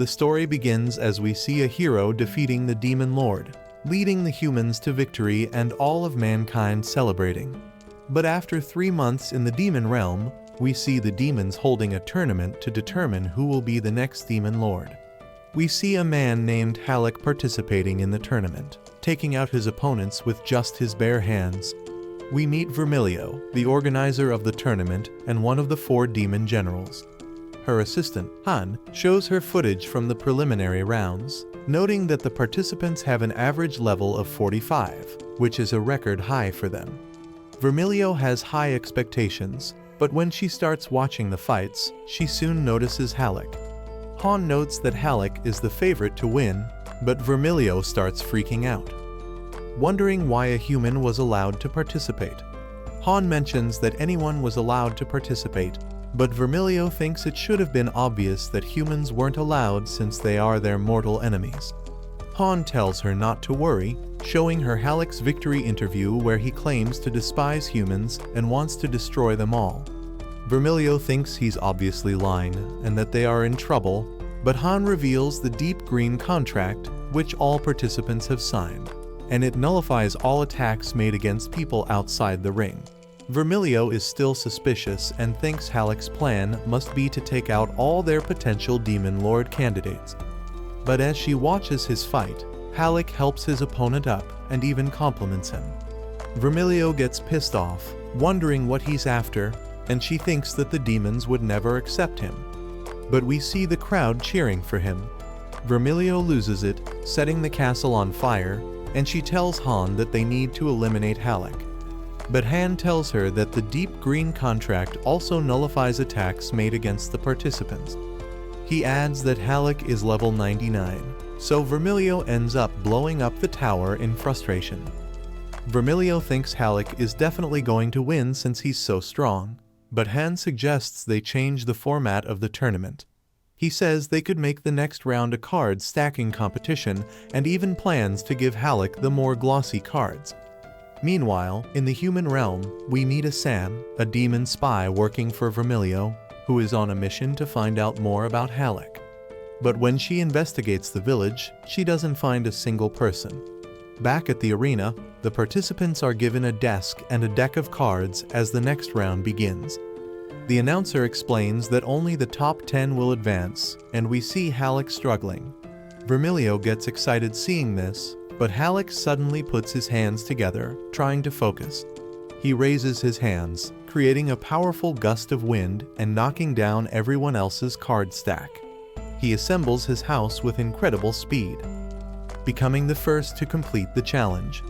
The story begins as we see a hero defeating the Demon Lord, leading the humans to victory and all of mankind celebrating. But after 3 months in the demon realm, we see the demons holding a tournament to determine who will be the next Demon Lord. We see a man named Helck participating in the tournament, taking out his opponents with just his bare hands. We meet Vermilio, the organizer of the tournament and one of the 4 demon generals. Her assistant, Han, shows her footage from the preliminary rounds, noting that the participants have an average level of 45, which is a record high for them. Vermilio has high expectations, but when she starts watching the fights, she soon notices Helck. Han notes that Helck is the favorite to win, but Vermilio starts freaking out, wondering why a human was allowed to participate. Han mentions that anyone was allowed to participate, but Vermilio thinks it should have been obvious that humans weren't allowed since they are their mortal enemies. Han tells her not to worry, showing her Helck's victory interview where he claims to despise humans and wants to destroy them all. Vermilio thinks he's obviously lying and that they are in trouble, but Han reveals the deep green contract which all participants have signed, and it nullifies all attacks made against people outside the ring. Vermilio is still suspicious and thinks Helck's plan must be to take out all their potential Demon Lord candidates. But as she watches his fight, Helck helps his opponent up and even compliments him. Vermilio gets pissed off, wondering what he's after, and she thinks that the demons would never accept him. But we see the crowd cheering for him. Vermilio loses it, setting the castle on fire, and she tells Han that they need to eliminate Helck. But Han tells her that the deep green contract also nullifies attacks made against the participants. He adds that Helck is level 99, so Vermilio ends up blowing up the tower in frustration. Vermilio thinks Helck is definitely going to win since he's so strong, but Han suggests they change the format of the tournament. He says they could make the next round a card stacking competition and even plans to give Helck the more glossy cards. Meanwhile, in the human realm, we meet Asan, a demon spy working for Vermilio, who is on a mission to find out more about Helck. But when she investigates the village, she doesn't find a single person. Back at the arena, the participants are given a desk and a deck of cards as the next round begins. The announcer explains that only the top 10 will advance, and we see Helck struggling. Vermilio gets excited seeing this, but Helck suddenly puts his hands together, trying to focus. He raises his hands, creating a powerful gust of wind and knocking down everyone else's card stack. He assembles his house with incredible speed, becoming the first to complete the challenge.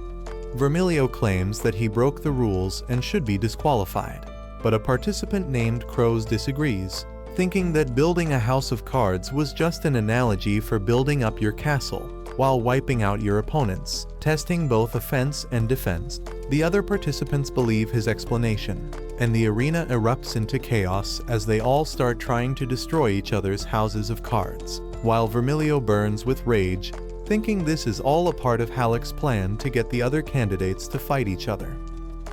Vermilio claims that he broke the rules and should be disqualified, but a participant named Crows disagrees, thinking that building a house of cards was just an analogy for building up your castle, while wiping out your opponents, testing both offense and defense. The other participants believe his explanation, and the arena erupts into chaos as they all start trying to destroy each other's houses of cards, while Vermilio burns with rage, thinking this is all a part of Helck's plan to get the other candidates to fight each other.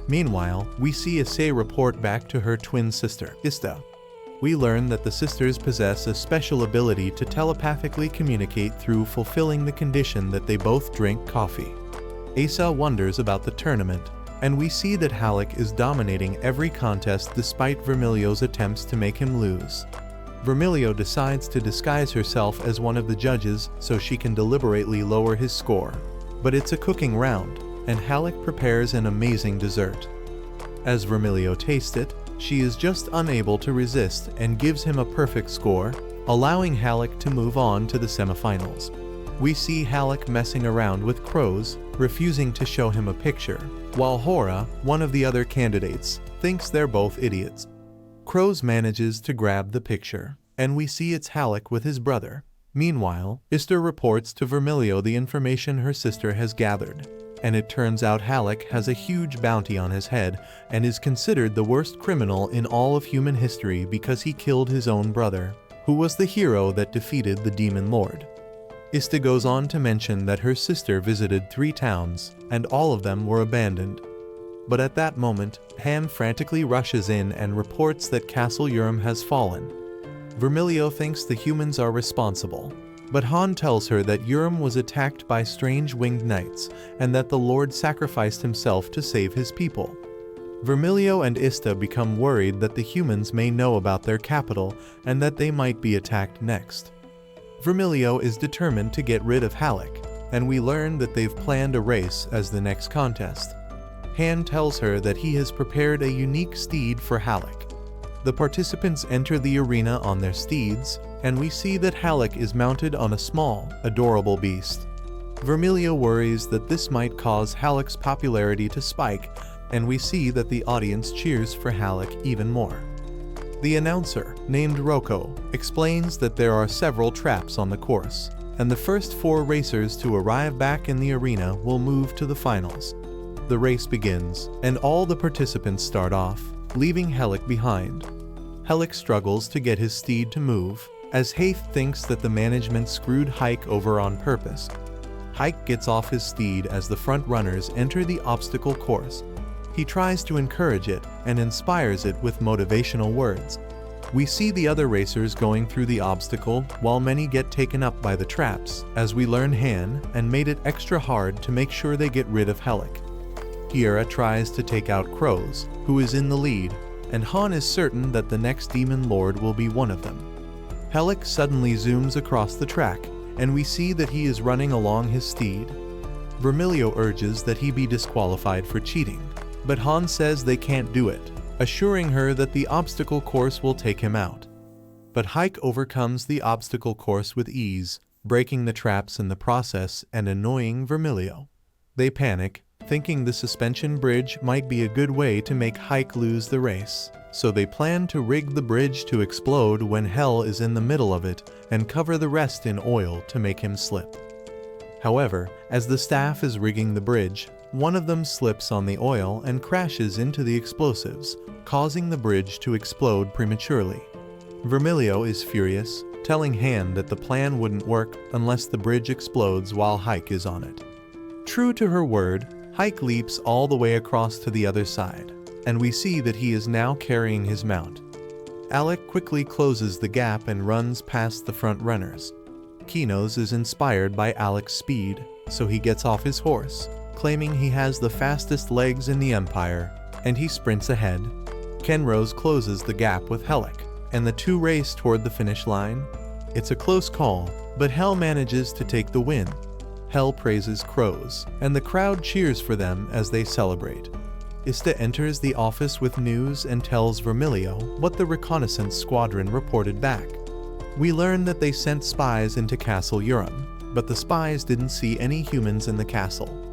Meanwhile, we see Issei report back to her twin sister, Ista. We learn that the sisters possess a special ability to telepathically communicate through fulfilling the condition that they both drink coffee. Asa wonders about the tournament, and we see that Helck is dominating every contest despite Vermilio's attempts to make him lose. Vermilio decides to disguise herself as one of the judges so she can deliberately lower his score. But it's a cooking round, and Helck prepares an amazing dessert. As Vermilio tastes it, she is just unable to resist and gives him a perfect score, allowing Helck to move on to the semifinals. We see Helck messing around with Crows, refusing to show him a picture, while Hora, one of the other candidates, thinks they're both idiots. Crows manages to grab the picture, and we see it's Helck with his brother. Meanwhile, Ista reports to Vermilio the information her sister has gathered, and it turns out Helck has a huge bounty on his head and is considered the worst criminal in all of human history because he killed his own brother, who was the hero that defeated the Demon Lord. Ista goes on to mention that her sister visited 3 towns, and all of them were abandoned. But at that moment, Ham frantically rushes in and reports that Castle Urum has fallen. Vermilio thinks the humans are responsible, But Han tells her that Urum was attacked by strange winged knights, and that the Lord sacrificed himself to save his people. Vermilio and Ista become worried that the humans may know about their capital and that they might be attacked next. Vermilio is determined to get rid of Helck, and we learn that they've planned a race as the next contest. Han tells her that he has prepared a unique steed for Helck. The participants enter the arena on their steeds, and we see that Helck is mounted on a small, adorable beast. Vermilio worries that this might cause Helck's popularity to spike, and we see that the audience cheers for Helck even more. The announcer, named Rocco, explains that there are several traps on the course, and the first 4 racers to arrive back in the arena will move to the finals. The race begins, and all the participants start off, leaving Helck behind. Helck struggles to get his steed to move, as Haith thinks that the management screwed Helck over on purpose. Helck gets off his steed as the front runners enter the obstacle course. He tries to encourage it and inspires it with motivational words. We see the other racers going through the obstacle while many get taken up by the traps, as we learn Han and made it extra hard to make sure they get rid of Helck. Kiera tries to take out Crows, who is in the lead, and Han is certain that the next Demon Lord will be one of them. Helck suddenly zooms across the track, and we see that he is running along his steed. Vermilio urges that he be disqualified for cheating, but Han says they can't do it, assuring her that the obstacle course will take him out. But Helck overcomes the obstacle course with ease, breaking the traps in the process and annoying Vermilio. They panic, thinking the suspension bridge might be a good way to make Helck lose the race, so they plan to rig the bridge to explode when Hell is in the middle of it and cover the rest in oil to make him slip. However, as the staff is rigging the bridge, one of them slips on the oil and crashes into the explosives, causing the bridge to explode prematurely. Vermilio is furious, telling Han that the plan wouldn't work unless the bridge explodes while Helck is on it. True to her word, Helck leaps all the way across to the other side, and we see that he is now carrying his mount. Alec quickly closes the gap and runs past the front runners. Kinos is inspired by Alec's speed, so he gets off his horse, claiming he has the fastest legs in the Empire, and he sprints ahead. Kenrose closes the gap with Helck, and the two race toward the finish line. It's a close call, but Hell manages to take the win. Hell praises Crows, and the crowd cheers for them as they celebrate. Ista enters the office with news and tells Vermilio what the reconnaissance squadron reported back. We learn that they sent spies into Castle Urum, but the spies didn't see any humans in the castle.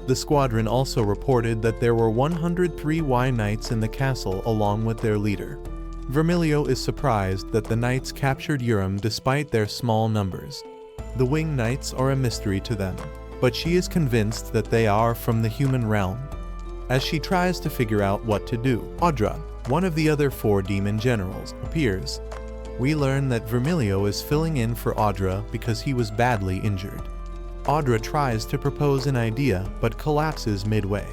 The squadron also reported that there were 103 Y Knights in the castle along with their leader. Vermilio is surprised that the Knights captured Urum despite their small numbers. The Wing Knights are a mystery to them, but she is convinced that they are from the human realm. As she tries to figure out what to do, Audra, one of the other 4 demon generals, appears. We learn that Vermilio is filling in for Audra because he was badly injured. Audra tries to propose an idea but collapses midway.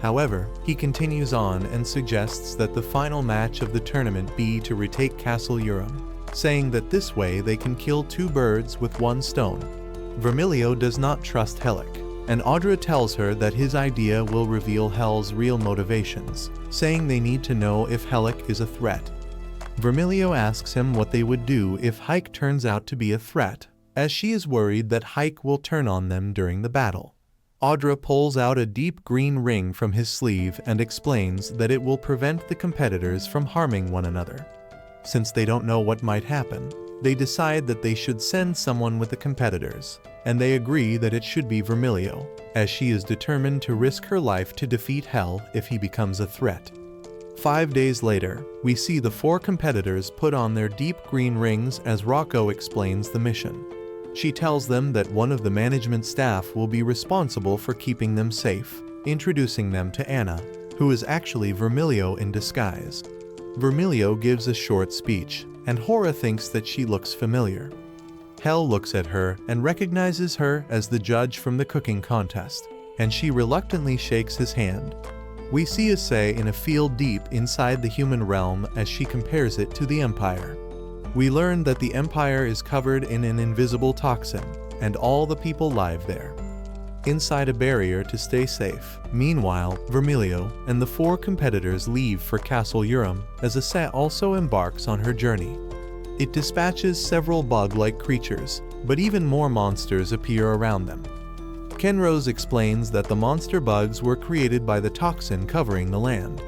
However, he continues on and suggests that the final match of the tournament be to retake Castle Urum, saying that this way they can kill 2 birds with 1 stone. Vermilio does not trust Helck, and Audra tells her that his idea will reveal Hell's real motivations, saying they need to know if Helck is a threat. Vermilio asks him what they would do if Helck turns out to be a threat, as she is worried that Helck will turn on them during the battle. Audra pulls out a deep green ring from his sleeve and explains that it will prevent the competitors from harming one another. Since they don't know what might happen, they decide that they should send someone with the competitors, and they agree that it should be Vermilio, as she is determined to risk her life to defeat Hell if he becomes a threat. 5 days later, we see the 4 competitors put on their deep green rings as Rocco explains the mission. She tells them that one of the management staff will be responsible for keeping them safe, introducing them to Anna, who is actually Vermilio in disguise. Vermilio gives a short speech, and Hora thinks that she looks familiar. Hell looks at her and recognizes her as the judge from the cooking contest, and she reluctantly shakes his hand. We see Issei in a field deep inside the human realm as she compares it to the Empire. We learn that the Empire is covered in an invisible toxin, and all the people live there, inside a barrier to stay safe. Meanwhile, Vermilio and the 4 competitors leave for Castle Urum as Asa also embarks on her journey. It dispatches several bug-like creatures, but even more monsters appear around them. Kenrose explains that the monster bugs were created by the toxin covering the land.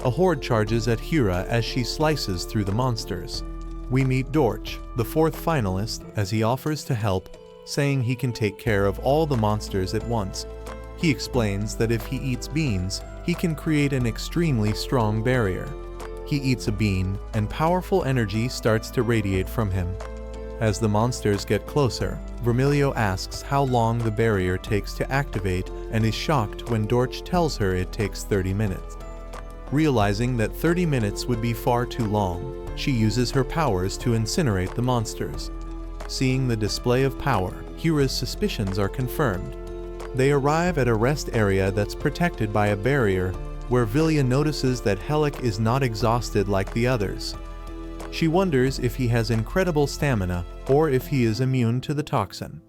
A horde charges at Hera as she slices through the monsters. We meet Dorch, the 4th finalist, as he offers to help, saying he can take care of all the monsters at once. He explains that if he eats beans, he can create an extremely strong barrier. He eats a bean, and powerful energy starts to radiate from him. As the monsters get closer, Vermilio asks how long the barrier takes to activate and is shocked when Dorch tells her it takes 30 minutes. Realizing that 30 minutes would be far too long, she uses her powers to incinerate the monsters. Seeing the display of power, Hera's suspicions are confirmed. They arrive at a rest area that's protected by a barrier, where Vilya notices that Helck is not exhausted like the others. She wonders if he has incredible stamina or if he is immune to the toxin.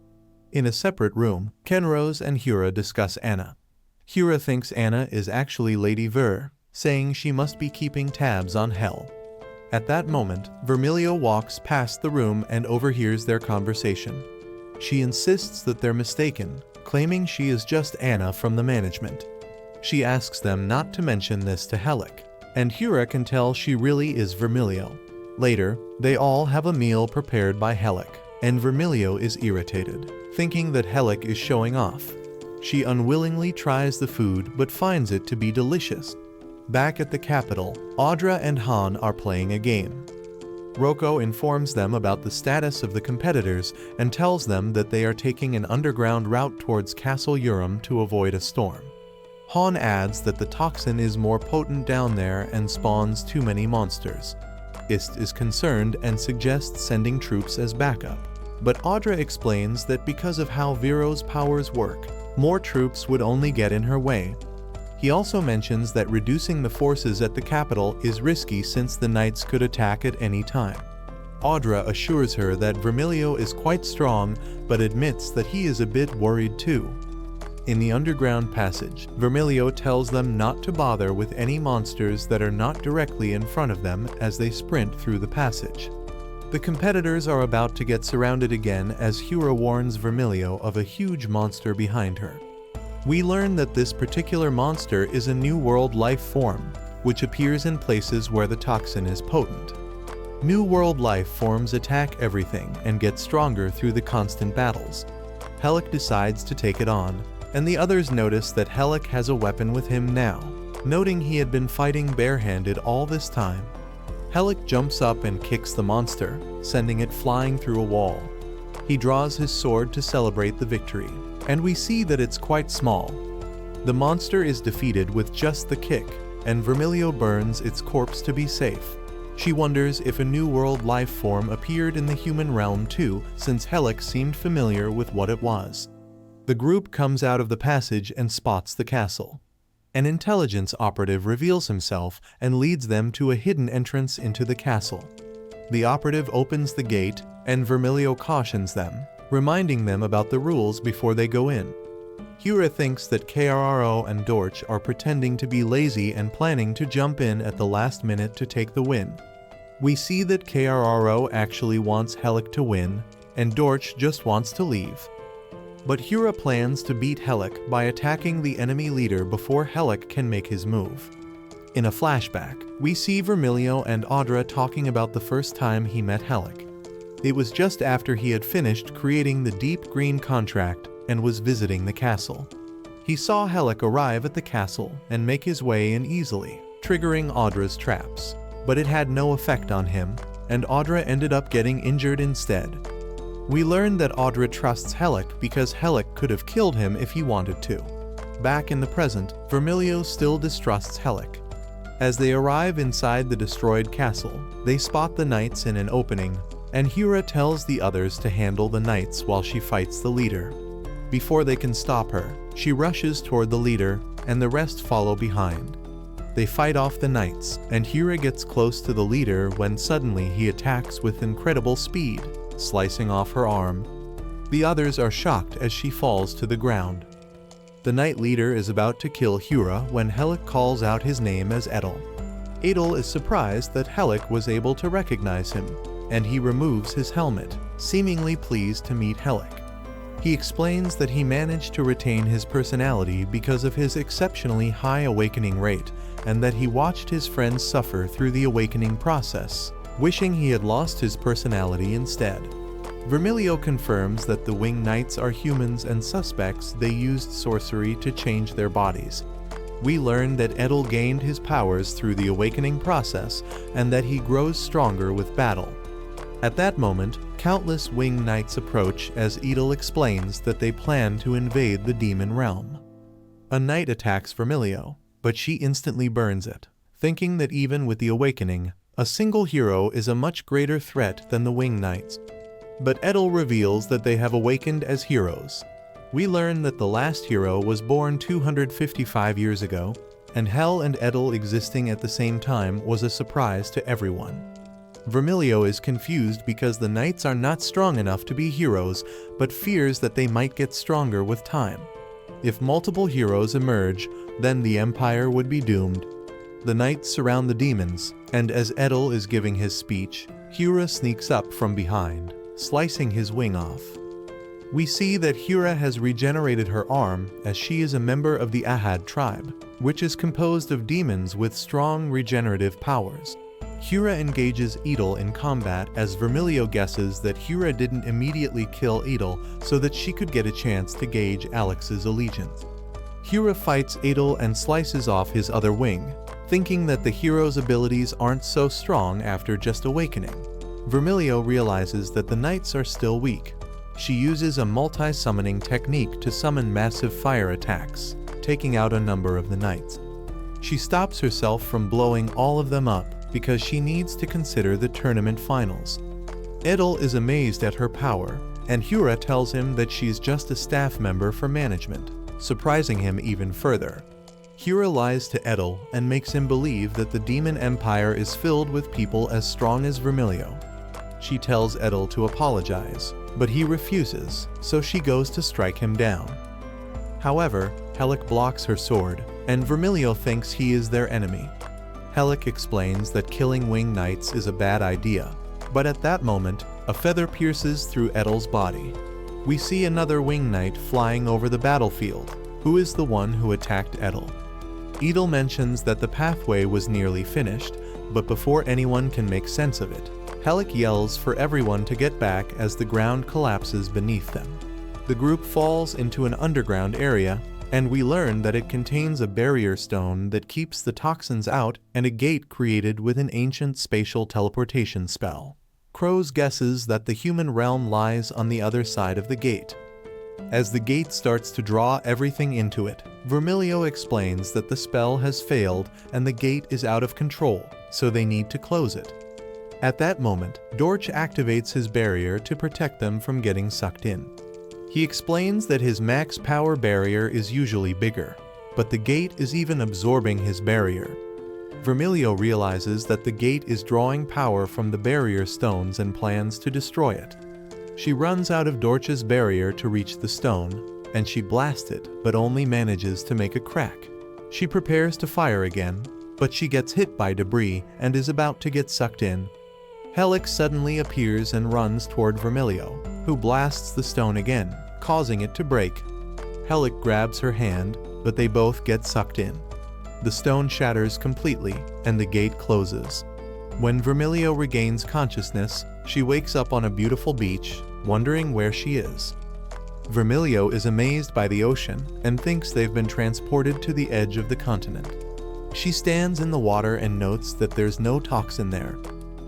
In a separate room, Kenrose and Hera discuss Anna. Hera thinks Anna is actually Lady Ver, saying she must be keeping tabs on Hell. At that moment, Vermilio walks past the room and overhears their conversation. She insists that they're mistaken, claiming she is just Anna from the management. She asks them not to mention this to Helck, and Hera can tell she really is Vermilio. Later, they all have a meal prepared by Helck, and Vermilio is irritated, thinking that Helck is showing off. She unwillingly tries the food but finds it to be delicious. Back at the capital, Audra and Han are playing a game. Rocco informs them about the status of the competitors and tells them that they are taking an underground route towards Castle Urum to avoid a storm. Han adds that the toxin is more potent down there and spawns too many monsters. Ist is concerned and suggests sending troops as backup, but Audra explains that because of how Viro's powers work, more troops would only get in her way. He also mentions that reducing the forces at the capital is risky since the knights could attack at any time. Audra assures her that Vermilio is quite strong, but admits that he is a bit worried too. In the underground passage, Vermilio tells them not to bother with any monsters that are not directly in front of them as they sprint through the passage. The competitors are about to get surrounded again as Hera warns Vermilio of a huge monster behind her. We learn that this particular monster is a New World life form, which appears in places where the toxin is potent. New World life forms attack everything and get stronger through the constant battles. Helck decides to take it on, and the others notice that Helck has a weapon with him now, noting he had been fighting barehanded all this time. Helck jumps up and kicks the monster, sending it flying through a wall. He draws his sword to celebrate the victory, and we see that it's quite small. The monster is defeated with just the kick, and Vermilio burns its corpse to be safe. She wonders if a New World life form appeared in the human realm too, since Helck seemed familiar with what it was. The group comes out of the passage and spots the castle. An intelligence operative reveals himself and leads them to a hidden entrance into the castle. The operative opens the gate, and Vermilio cautions them, reminding them about the rules before they go in. Hera thinks that KRRO and Dorch are pretending to be lazy and planning to jump in at the last minute to take the win. We see that KRRO actually wants Helck to win, and Dorch just wants to leave. But Hera plans to beat Helck by attacking the enemy leader before Helck can make his move. In a flashback, we see Vermilio and Audra talking about the first time he met Helck. It was just after he had finished creating the deep green contract and was visiting the castle. He saw Helck arrive at the castle and make his way in easily, triggering Audra's traps. But it had no effect on him, and Audra ended up getting injured instead. We learned that Audra trusts Helck because Helck could have killed him if he wanted to. Back in the present, Vermilio still distrusts Helck. As they arrive inside the destroyed castle, they spot the knights in an opening, and Hera tells the others to handle the knights while she fights the leader. Before they can stop her, she rushes toward the leader, and the rest follow behind. They fight off the knights, and Hera gets close to the leader when suddenly he attacks with incredible speed, slicing off her arm. The others are shocked as she falls to the ground. The knight leader is about to kill Hera when Helck calls out his name as Edel. Edel is surprised that Helck was able to recognize him, and he removes his helmet, seemingly pleased to meet Helck. He explains that he managed to retain his personality because of his exceptionally high awakening rate, and that he watched his friends suffer through the awakening process, wishing he had lost his personality instead. Vermilio confirms that the Winged Knights are humans and suspects they used sorcery to change their bodies. We learn that Edel gained his powers through the awakening process and that he grows stronger with battle. At that moment, countless Winged Knights approach as Edel explains that they plan to invade the demon realm. A knight attacks Vermilio, but she instantly burns it, thinking that even with the awakening, a single hero is a much greater threat than the Winged Knights. But Edel reveals that they have awakened as heroes. We learn that the last hero was born 255 years ago, and Hel and Edel existing at the same time was a surprise to everyone. Vermilio is confused because the knights are not strong enough to be heroes, but fears that they might get stronger with time. If multiple heroes emerge, then the Empire would be doomed. The knights surround the demons, and as Edel is giving his speech, Hera sneaks up from behind, slicing his wing off. We see that Hera has regenerated her arm as she is a member of the Ahad tribe, which is composed of demons with strong regenerative powers. Hera engages Edel in combat as Vermilio guesses that Hera didn't immediately kill Edel so that she could get a chance to gauge Alex's allegiance. Hera fights Edel and slices off his other wing, thinking that the hero's abilities aren't so strong after just awakening. Vermilio realizes that the knights are still weak. She uses a multi-summoning technique to summon massive fire attacks, taking out a number of the knights. She stops herself from blowing all of them up because she needs to consider the tournament finals. Edel is amazed at her power, and Hera tells him that she's just a staff member for management, surprising him even further. Hera lies to Edel and makes him believe that the Demon Empire is filled with people as strong as Vermilio. She tells Edel to apologize, but he refuses, so she goes to strike him down. However, Helck blocks her sword, and Vermilio thinks he is their enemy. Helck explains that killing Winged Knights is a bad idea, but at that moment, a feather pierces through Edel's body. We see another Winged Knight flying over the battlefield, who is the one who attacked Edel. Edel mentions that the pathway was nearly finished, but before anyone can make sense of it, Helck yells for everyone to get back as the ground collapses beneath them. The group falls into an underground area, and we learn that it contains a barrier stone that keeps the toxins out and a gate created with an ancient spatial teleportation spell. Crows guesses that the human realm lies on the other side of the gate. As the gate starts to draw everything into it, Vermilio explains that the spell has failed and the gate is out of control, so they need to close it. At that moment, Dorch activates his barrier to protect them from getting sucked in. He explains that his max power barrier is usually bigger, but the gate is even absorbing his barrier. Vermilio realizes that the gate is drawing power from the barrier stones and plans to destroy it. She runs out of Dorch's barrier to reach the stone, and she blasts it, but only manages to make a crack. She prepares to fire again, but she gets hit by debris and is about to get sucked in. Helck suddenly appears and runs toward Vermilio, who blasts the stone again, causing it to break. Helck grabs her hand, but they both get sucked in. The stone shatters completely, and the gate closes. When Vermilio regains consciousness, she wakes up on a beautiful beach, wondering where she is. Vermilio is amazed by the ocean and thinks they've been transported to the edge of the continent. She stands in the water and notes that there's no toxin there.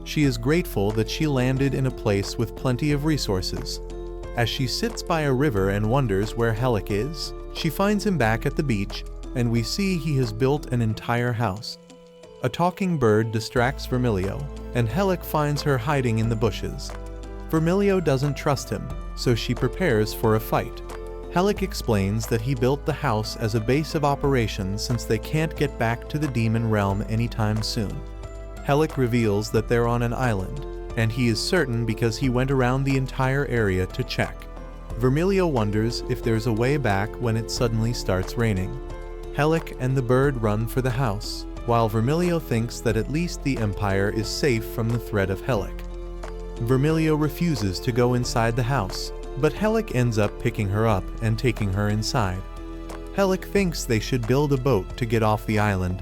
She is grateful that she landed in a place with plenty of resources. As she sits by a river and wonders where Helck is, she finds him back at the beach, and we see he has built an entire house. A talking bird distracts Vermilio, and Helck finds her hiding in the bushes. Vermilio doesn't trust him, so she prepares for a fight. Helck explains that he built the house as a base of operations since they can't get back to the demon realm anytime soon. Helck reveals that they're on an island, and he is certain because he went around the entire area to check. Vermilio wonders if there's a way back when it suddenly starts raining. Helck and the bird run for the house, while Vermilio thinks that at least the Empire is safe from the threat of Helck. Vermilio refuses to go inside the house, but Helck ends up picking her up and taking her inside. Helck thinks they should build a boat to get off the island.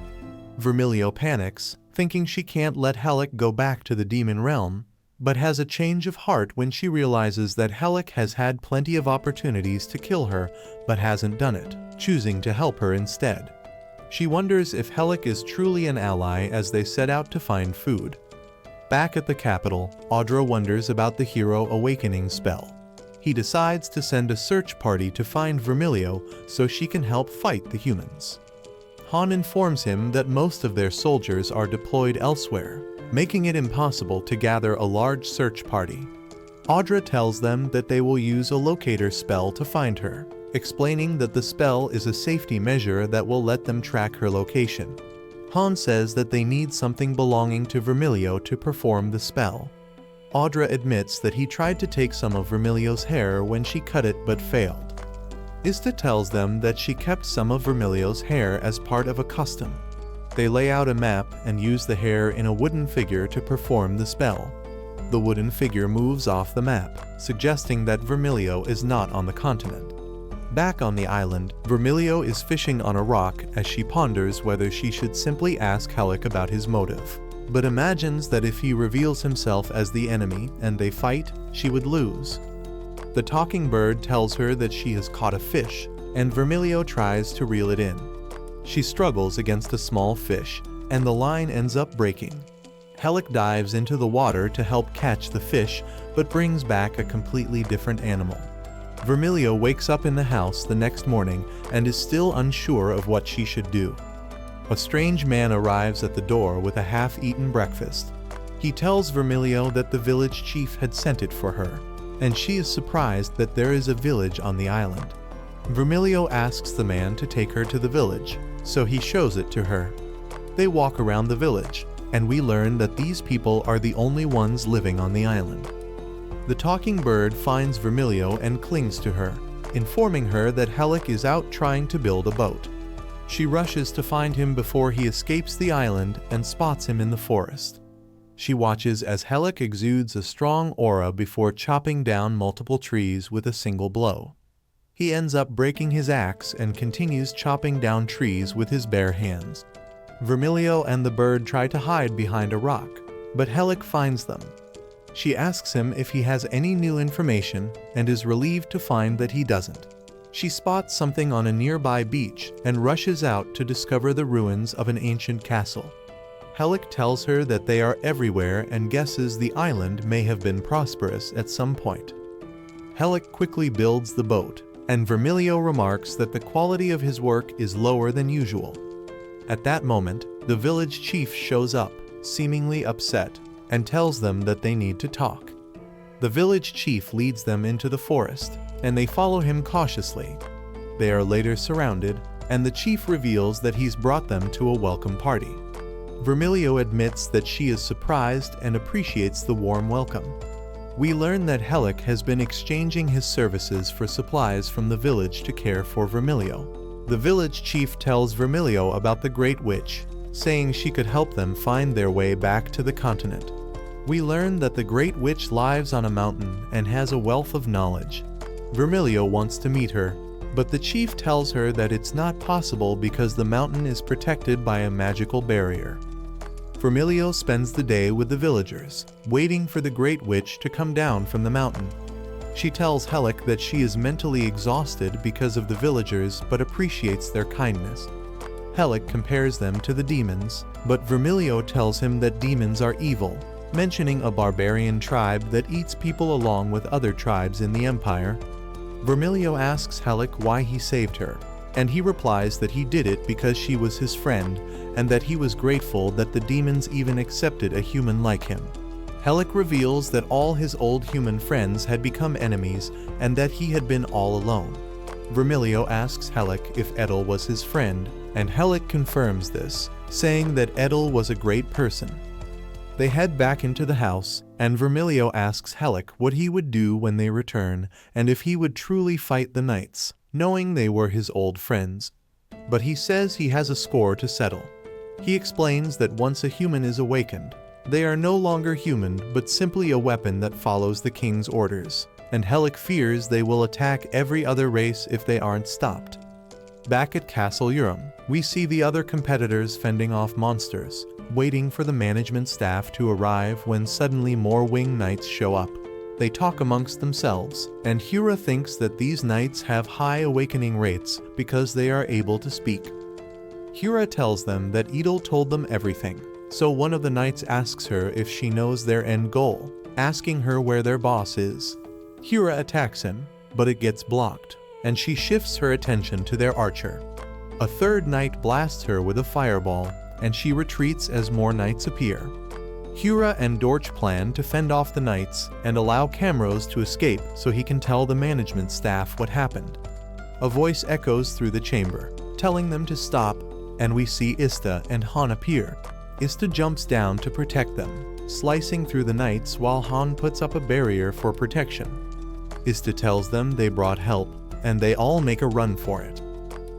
Vermilio panics, thinking she can't let Helck go back to the demon realm, but has a change of heart when she realizes that Helck has had plenty of opportunities to kill her but hasn't done it, choosing to help her instead. She wonders if Helck is truly an ally as they set out to find food. Back at the capital, Audra wonders about the hero awakening spell. He decides to send a search party to find Vermilio so she can help fight the humans. Han informs him that most of their soldiers are deployed elsewhere, making it impossible to gather a large search party. Audra tells them that they will use a locator spell to find her, explaining that the spell is a safety measure that will let them track her location. Han says that they need something belonging to Vermilio to perform the spell. Audra admits that he tried to take some of Vermilio's hair when she cut it but failed. Ista tells them that she kept some of Vermilio's hair as part of a custom. They lay out a map and use the hair in a wooden figure to perform the spell. The wooden figure moves off the map, suggesting that Vermilio is not on the continent. Back on the island, Vermilio is fishing on a rock as she ponders whether she should simply ask Helck about his motive, but imagines that if he reveals himself as the enemy and they fight, she would lose. The talking bird tells her that she has caught a fish, and Vermilio tries to reel it in. She struggles against a small fish, and the line ends up breaking. Helck dives into the water to help catch the fish, but brings back a completely different animal. Vermilio wakes up in the house the next morning and is still unsure of what she should do. A strange man arrives at the door with a half-eaten breakfast. He tells Vermilio that the village chief had sent it for her, and she is surprised that there is a village on the island. Vermilio asks the man to take her to the village, so he shows it to her. They walk around the village, and we learn that these people are the only ones living on the island. The talking bird finds Vermilio and clings to her, informing her that Helck is out trying to build a boat. She rushes to find him before he escapes the island and spots him in the forest. She watches as Helck exudes a strong aura before chopping down multiple trees with a single blow. He ends up breaking his axe and continues chopping down trees with his bare hands. Vermilio and the bird try to hide behind a rock, but Helck finds them. She asks him if he has any new information and is relieved to find that he doesn't. She spots something on a nearby beach and rushes out to discover the ruins of an ancient castle. Helck tells her that they are everywhere and guesses the island may have been prosperous at some point. Helck quickly builds the boat, and Vermilio remarks that the quality of his work is lower than usual. At that moment, the village chief shows up, seemingly upset, and tells them that they need to talk. The village chief leads them into the forest, and they follow him cautiously. They are later surrounded, and the chief reveals that he's brought them to a welcome party. Vermilio admits that she is surprised and appreciates the warm welcome. We learn that Helck has been exchanging his services for supplies from the village to care for Vermilio. The village chief tells Vermilio about the Great Witch, saying she could help them find their way back to the continent. We learn that the Great Witch lives on a mountain and has a wealth of knowledge. Vermilio wants to meet her, but the chief tells her that it's not possible because the mountain is protected by a magical barrier. Vermilio spends the day with the villagers, waiting for the Great Witch to come down from the mountain. She tells Helck that she is mentally exhausted because of the villagers but appreciates their kindness. Helck compares them to the demons, but Vermilio tells him that demons are evil, mentioning a barbarian tribe that eats people along with other tribes in the Empire. Vermilio asks Helck why he saved her, and he replies that he did it because she was his friend, and that he was grateful that the demons even accepted a human like him. Helck reveals that all his old human friends had become enemies and that he had been all alone. Vermilio asks Helck if Edel was his friend, and Helck confirms this, saying that Edel was a great person. They head back into the house, and Vermilio asks Helck what he would do when they return, and if he would truly fight the knights, knowing they were his old friends. But he says he has a score to settle. He explains that once a human is awakened, they are no longer human but simply a weapon that follows the king's orders, and Helck fears they will attack every other race if they aren't stopped. Back at Castle Urum, we see the other competitors fending off monsters, waiting for the management staff to arrive when suddenly more winged knights show up. They talk amongst themselves, and Hura thinks that these knights have high awakening rates because they are able to speak. Hura tells them that Edel told them everything, so one of the knights asks her if she knows their end goal, asking her where their boss is. Hura attacks him, but it gets blocked, and she shifts her attention to their archer. A third knight blasts her with a fireball, and she retreats as more knights appear. Hura and Dorch plan to fend off the knights and allow Camrose to escape so he can tell the management staff what happened. A voice echoes through the chamber, telling them to stop, and we see Ista and Han appear. Ista jumps down to protect them, slicing through the knights while Han puts up a barrier for protection. Ista tells them they brought help, and they all make a run for it.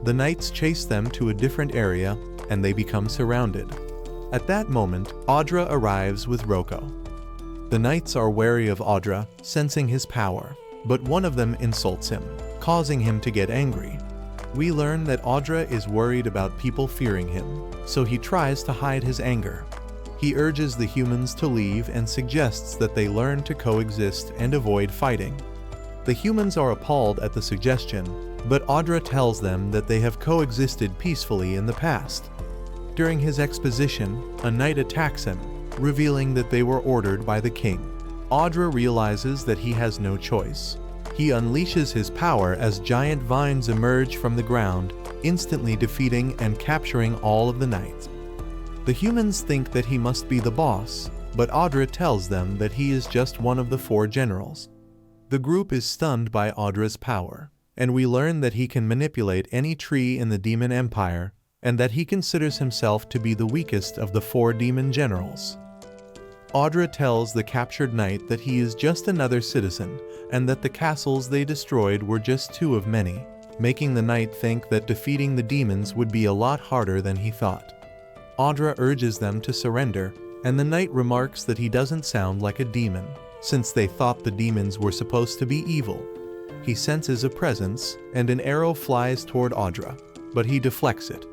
The knights chase them to a different area, and they become surrounded. At that moment, Audra arrives with Roko. The knights are wary of Audra, sensing his power, but one of them insults him, causing him to get angry. We learn that Audra is worried about people fearing him, so he tries to hide his anger. He urges the humans to leave and suggests that they learn to coexist and avoid fighting. The humans are appalled at the suggestion, but Audra tells them that they have coexisted peacefully in the past. During his exposition, a knight attacks him, revealing that they were ordered by the king. Audra realizes that he has no choice. He unleashes his power as giant vines emerge from the ground, instantly defeating and capturing all of the knights. The humans think that he must be the boss, but Audra tells them that he is just one of the 4 generals. The group is stunned by Audra's power, and we learn that he can manipulate any tree in the Demon Empire, and that he considers himself to be the weakest of the 4 demon generals. Audra tells the captured knight that he is just another citizen, and that the castles they destroyed were just 2 of many, making the knight think that defeating the demons would be a lot harder than he thought. Audra urges them to surrender, and the knight remarks that he doesn't sound like a demon, since they thought the demons were supposed to be evil. He senses a presence, and an arrow flies toward Audra, but he deflects it.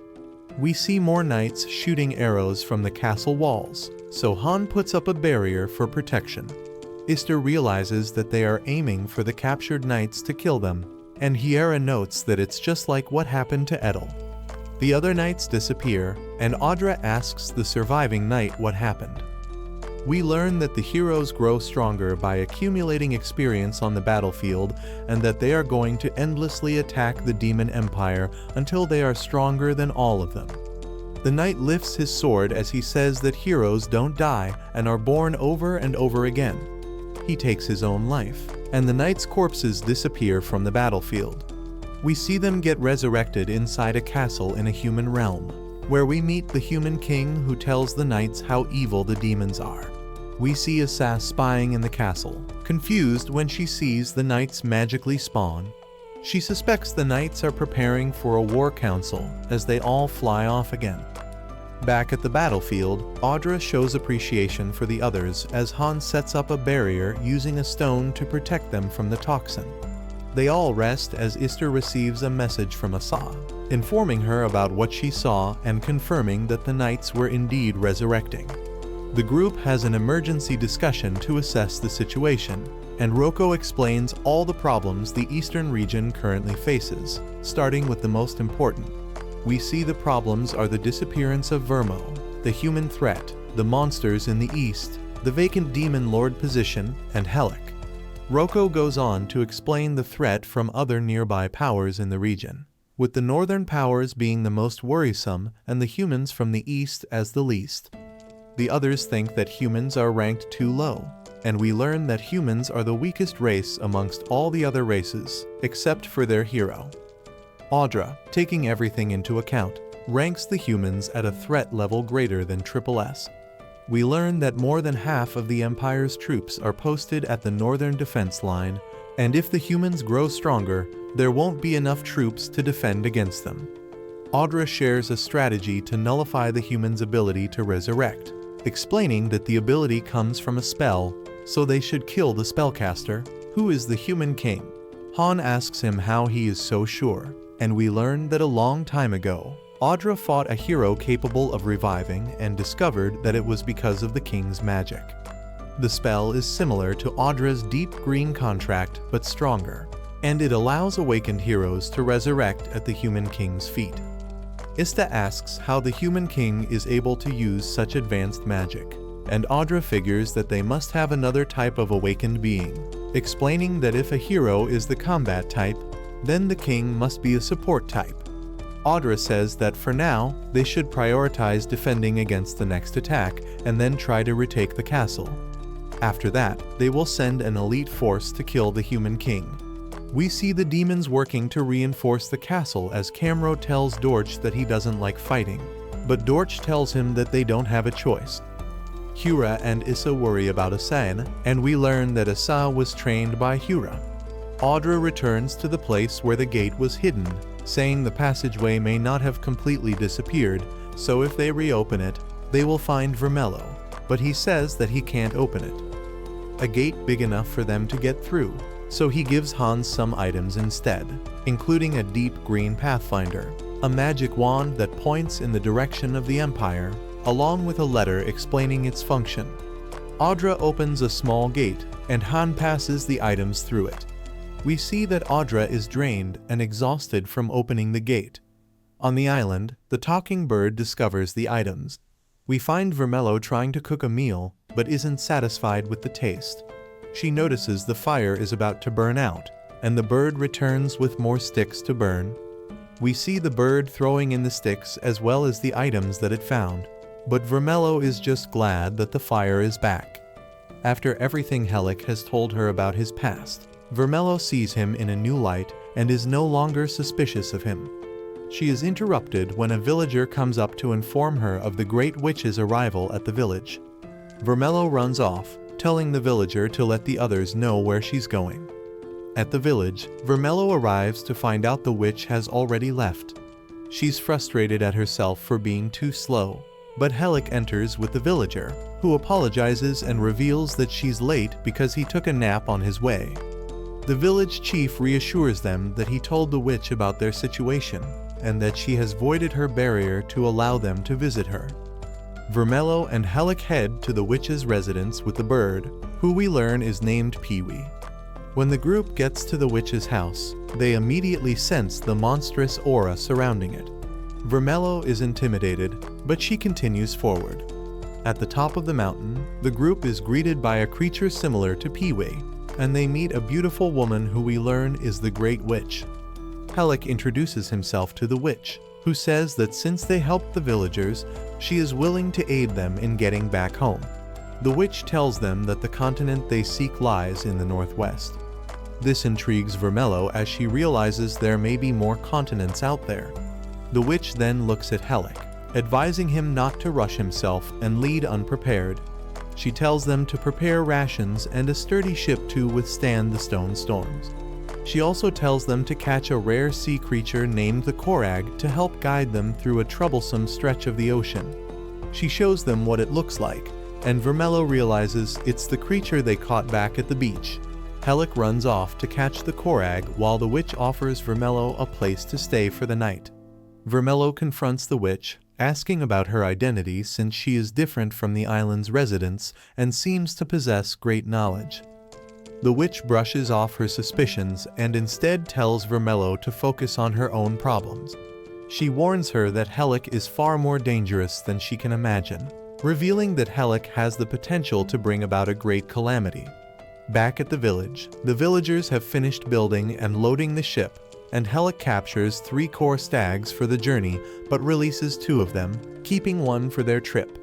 We see more knights shooting arrows from the castle walls, so Han puts up a barrier for protection. Ista realizes that they are aiming for the captured knights to kill them, and Hiera notes that it's just like what happened to Edel. The other knights disappear, and Audra asks the surviving knight what happened. We learn that the heroes grow stronger by accumulating experience on the battlefield, and that they are going to endlessly attack the Demon Empire until they are stronger than all of them. The knight lifts his sword as he says that heroes don't die and are born over and over again. He takes his own life, and the knights' corpses disappear from the battlefield. We see them get resurrected inside a castle in a human realm, where we meet the human king who tells the knights how evil the demons are. We see Asas spying in the castle, confused when she sees the knights magically spawn. She suspects the knights are preparing for a war council as they all fly off again. Back at the battlefield, Audra shows appreciation for the others as Han sets up a barrier using a stone to protect them from the toxin. They all rest as Ista receives a message from Asa, informing her about what she saw and confirming that the knights were indeed resurrecting. The group has an emergency discussion to assess the situation, and Roko explains all the problems the eastern region currently faces, starting with the most important. We see the problems are the disappearance of Vermo, the human threat, the monsters in the east, the vacant demon lord position, and Helck. Roko goes on to explain the threat from other nearby powers in the region, with the northern powers being the most worrisome and the humans from the east as the least. The others think that humans are ranked too low, and we learn that humans are the weakest race amongst all the other races, except for their hero. Audra, taking everything into account, ranks the humans at a threat level greater than SS. We learn that more than half of the Empire's troops are posted at the northern defense line, and if the humans grow stronger, there won't be enough troops to defend against them. Audra shares a strategy to nullify the humans' ability to resurrect, explaining that the ability comes from a spell, so they should kill the spellcaster, who is the human king. Han asks him how he is so sure, and we learn that a long time ago, Audra fought a hero capable of reviving and discovered that it was because of the king's magic. The spell is similar to Audra's deep green contract but stronger, and it allows awakened heroes to resurrect at the human king's feet. Ista asks how the human king is able to use such advanced magic, and Audra figures that they must have another type of awakened being, explaining that if a hero is the combat type, then the king must be a support type. Audra says that for now, they should prioritize defending against the next attack and then try to retake the castle. After that, they will send an elite force to kill the human king. We see the demons working to reinforce the castle as Camro tells Dorch that he doesn't like fighting, but Dorch tells him that they don't have a choice. Hura and Issa worry about Asan, and we learn that Issa was trained by Hura. Audra returns to the place where the gate was hidden, saying the passageway may not have completely disappeared, so if they reopen it, they will find Vermilio, but he says that he can't open it. A gate big enough for them to get through, so he gives Hans some items instead, including a deep green pathfinder, a magic wand that points in the direction of the Empire, along with a letter explaining its function. Audra opens a small gate, and Han passes the items through it. We see that Audra is drained and exhausted from opening the gate. On the island, the talking bird discovers the items. We find Vermilio trying to cook a meal, but isn't satisfied with the taste. She notices the fire is about to burn out, and the bird returns with more sticks to burn. We see the bird throwing in the sticks as well as the items that it found, but Vermilio is just glad that the fire is back. After everything Helck has told her about his past, Vermilio sees him in a new light and is no longer suspicious of him. She is interrupted when a villager comes up to inform her of the Great Witch's arrival at the village. Vermilio runs off, telling the villager to let the others know where she's going. At the village, Vermilio arrives to find out the witch has already left. She's frustrated at herself for being too slow, but Helck enters with the villager, who apologizes and reveals that she's late because he took a nap on his way. The village chief reassures them that he told the witch about their situation, and that she has voided her barrier to allow them to visit her. Vermilio and Helck head to the witch's residence with the bird, who we learn is named Pee-wee. When the group gets to the witch's house, they immediately sense the monstrous aura surrounding it. Vermilio is intimidated, but she continues forward. At the top of the mountain, the group is greeted by a creature similar to Pee-wee, and they meet a beautiful woman who we learn is the Great Witch. Helck introduces himself to the witch, who says that since they helped the villagers, she is willing to aid them in getting back home. The witch tells them that the continent they seek lies in the northwest. This intrigues Vermilio as she realizes there may be more continents out there. The witch then looks at Helck, advising him not to rush himself and lead unprepared. She tells them to prepare rations and a sturdy ship to withstand the stone storms. She also tells them to catch a rare sea creature named the Korag to help guide them through a troublesome stretch of the ocean. She shows them what it looks like, and Vermilio realizes it's the creature they caught back at the beach. Helck runs off to catch the Korag while the witch offers Vermilio a place to stay for the night. Vermilio confronts the witch, asking about her identity since she is different from the island's residents and seems to possess great knowledge. The witch brushes off her suspicions and instead tells Vermilio to focus on her own problems. She warns her that Helck is far more dangerous than she can imagine, revealing that Helck has the potential to bring about a great calamity. Back at the village, the villagers have finished building and loading the ship, and Helck captures 3 core stags for the journey but releases 2 of them, keeping 1 for their trip.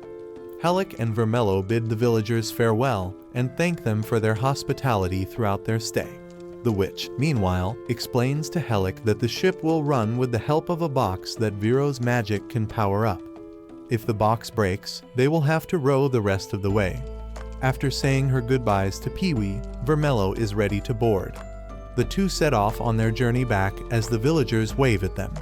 Helck and Vermilio bid the villagers farewell and thank them for their hospitality throughout their stay. The witch, meanwhile, explains to Helck that the ship will run with the help of a box that Viro's magic can power up. If the box breaks, they will have to row the rest of the way. After saying her goodbyes to Pee-wee, Vermilio is ready to board. The two set off on their journey back as the villagers wave at them.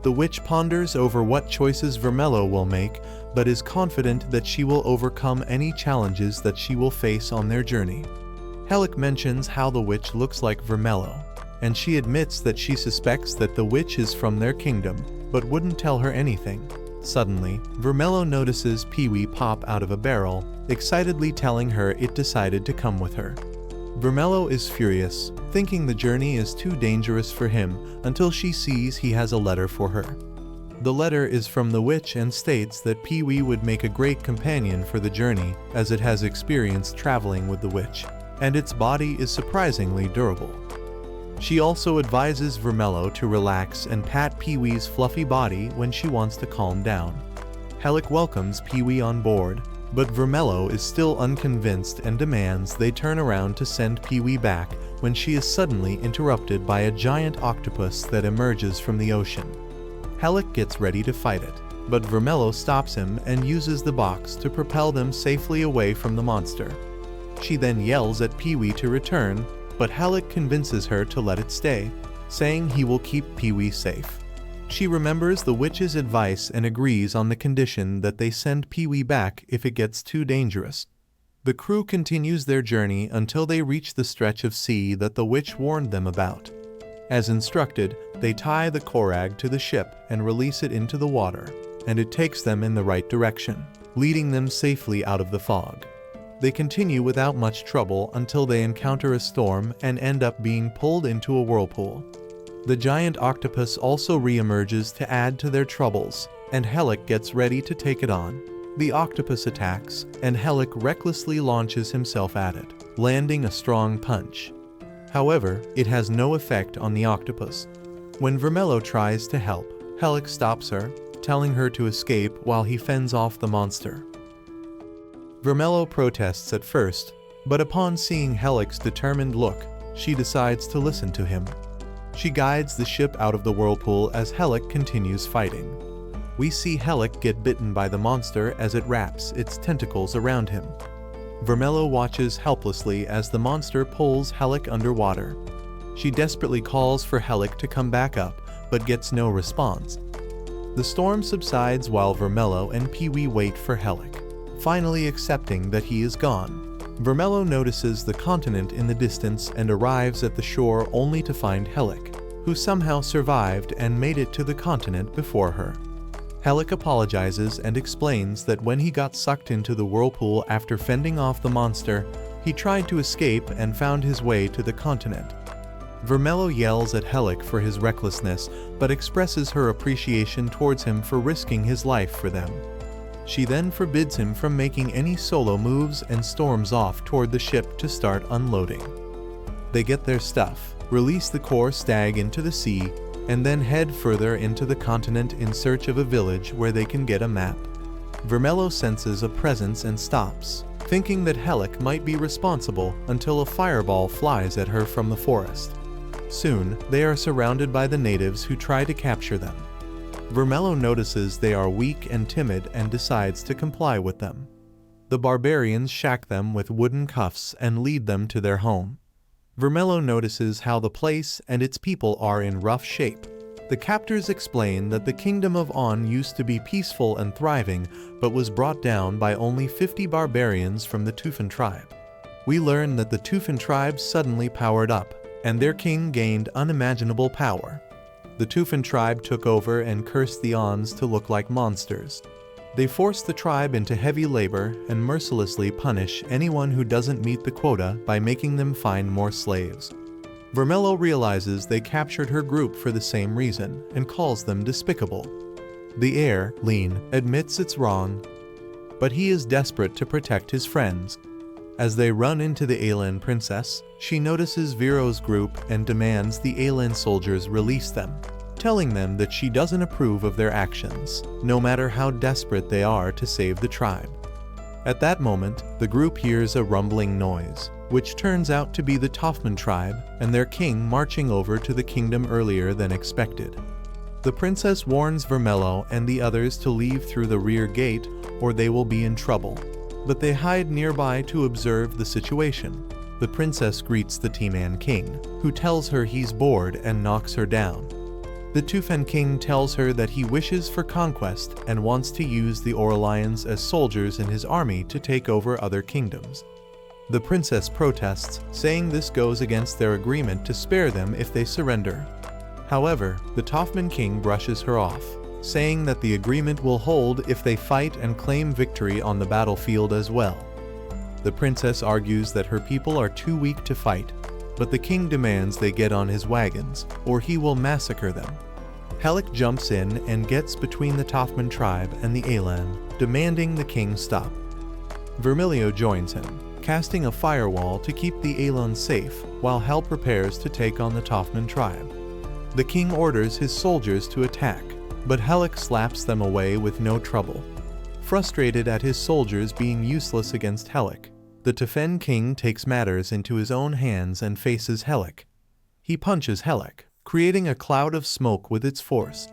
The witch ponders over what choices Vermilio will make, but is confident that she will overcome any challenges that she will face on their journey. Helck mentions how the witch looks like Vermilio, and she admits that she suspects that the witch is from their kingdom, but wouldn't tell her anything. Suddenly, Vermilio notices Pee-wee pop out of a barrel, excitedly telling her it decided to come with her. Vermilio is furious, thinking the journey is too dangerous for him, until she sees he has a letter for her. The letter is from the witch and states that Pee-wee would make a great companion for the journey, as it has experience traveling with the witch, and its body is surprisingly durable. She also advises Vermilio to relax and pat Pee-wee's fluffy body when she wants to calm down. Helck welcomes Pee-wee on board, but Vermilio is still unconvinced and demands they turn around to send Pee-wee back when she is suddenly interrupted by a giant octopus that emerges from the ocean. Helck gets ready to fight it, but Vermilio stops him and uses the box to propel them safely away from the monster. She then yells at Pee-wee to return, but Helck convinces her to let it stay, saying he will keep Pee-wee safe. She remembers the witch's advice and agrees on the condition that they send Pee-wee back if it gets too dangerous. The crew continues their journey until they reach the stretch of sea that the witch warned them about. As instructed, they tie the korag to the ship and release it into the water, and it takes them in the right direction, leading them safely out of the fog. They continue without much trouble until they encounter a storm and end up being pulled into a whirlpool. The giant octopus also re-emerges to add to their troubles, and Helck gets ready to take it on. The octopus attacks, and Helck recklessly launches himself at it, landing a strong punch. However, it has no effect on the octopus. When Vermilio tries to help, Helck stops her, telling her to escape while he fends off the monster. Vermilio protests at first, but upon seeing Helck's determined look, she decides to listen to him. She guides the ship out of the whirlpool as Helck continues fighting. We see Helck get bitten by the monster as it wraps its tentacles around him. Vermilio watches helplessly as the monster pulls Helck underwater. She desperately calls for Helck to come back up, but gets no response. The storm subsides while Vermilio and Pee-wee wait for Helck, finally accepting that he is gone. Vermilio notices the continent in the distance and arrives at the shore only to find Helck, who somehow survived and made it to the continent before her. Helck apologizes and explains that when he got sucked into the whirlpool after fending off the monster, he tried to escape and found his way to the continent. Vermilio yells at Helck for his recklessness, but expresses her appreciation towards him for risking his life for them. She then forbids him from making any solo moves and storms off toward the ship to start unloading. They get their stuff, release the core stag into the sea, and then head further into the continent in search of a village where they can get a map. Vermilio senses a presence and stops, thinking that Helck might be responsible until a fireball flies at her from the forest. Soon, they are surrounded by the natives who try to capture them. Vermilio notices they are weak and timid and decides to comply with them. The barbarians shack them with wooden cuffs and lead them to their home. Vermilio notices how the place and its people are in rough shape. The captors explain that the kingdom of On used to be peaceful and thriving, but was brought down by only 50 barbarians from the Tufan tribe. We learn that the Tufan tribe suddenly powered up, and their king gained unimaginable power. The Tufan tribe took over and cursed the Ons to look like monsters. They force the tribe into heavy labor and mercilessly punish anyone who doesn't meet the quota by making them find more slaves. Vermilio realizes they captured her group for the same reason and calls them despicable. The heir, Lean, admits it's wrong, but he is desperate to protect his friends. As they run into the Aelan princess, she notices Viro's group and demands the Aelan soldiers release them, telling them that she doesn't approve of their actions, no matter how desperate they are to save the tribe. At that moment, the group hears a rumbling noise. which turns out to be the Toffman tribe and their king marching over to the kingdom earlier than expected. The princess warns Vermilio and the others to leave through the rear gate or they will be in trouble, but they hide nearby to observe the situation. The princess greets the T-Man king, who tells her he's bored and knocks her down. The Tufan king tells her that he wishes for conquest and wants to use the Aurelians as soldiers in his army to take over other kingdoms. The princess protests, saying this goes against their agreement to spare them if they surrender. However, the Toffman king brushes her off, saying that the agreement will hold if they fight and claim victory on the battlefield as well. The princess argues that her people are too weak to fight, but the king demands they get on his wagons, or he will massacre them. Helck jumps in and gets between the Toffman tribe and the Elan, demanding the king stop. Vermilio joins him, casting a firewall to keep the Elan safe, while Helck prepares to take on the Toffman tribe. The king orders his soldiers to attack, but Helck slaps them away with no trouble. Frustrated at his soldiers being useless against Helck, the Tufan king takes matters into his own hands and faces Helck. He punches Helck, creating a cloud of smoke with its force.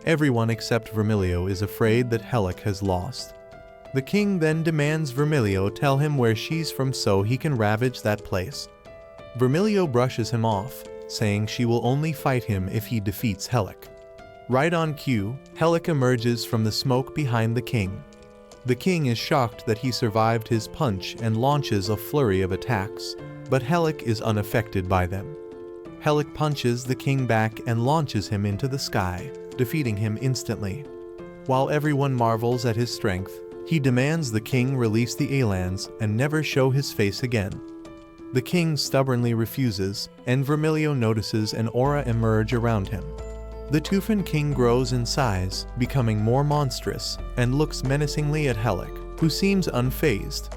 Everyone except Vermilio is afraid that Helck has lost. The king then demands Vermilio tell him where she's from so he can ravage that place. Vermilio brushes him off, saying she will only fight him if he defeats Helck. Right on cue, Helck emerges from the smoke behind the king. The king is shocked that he survived his punch and launches a flurry of attacks, but Helck is unaffected by them. Helck punches the king back and launches him into the sky, defeating him instantly. While everyone marvels at his strength, he demands the king release the Elans and never show his face again. The king stubbornly refuses, and Vermilio notices an aura emerge around him. The Tufan king grows in size, becoming more monstrous, and looks menacingly at Helck, who seems unfazed.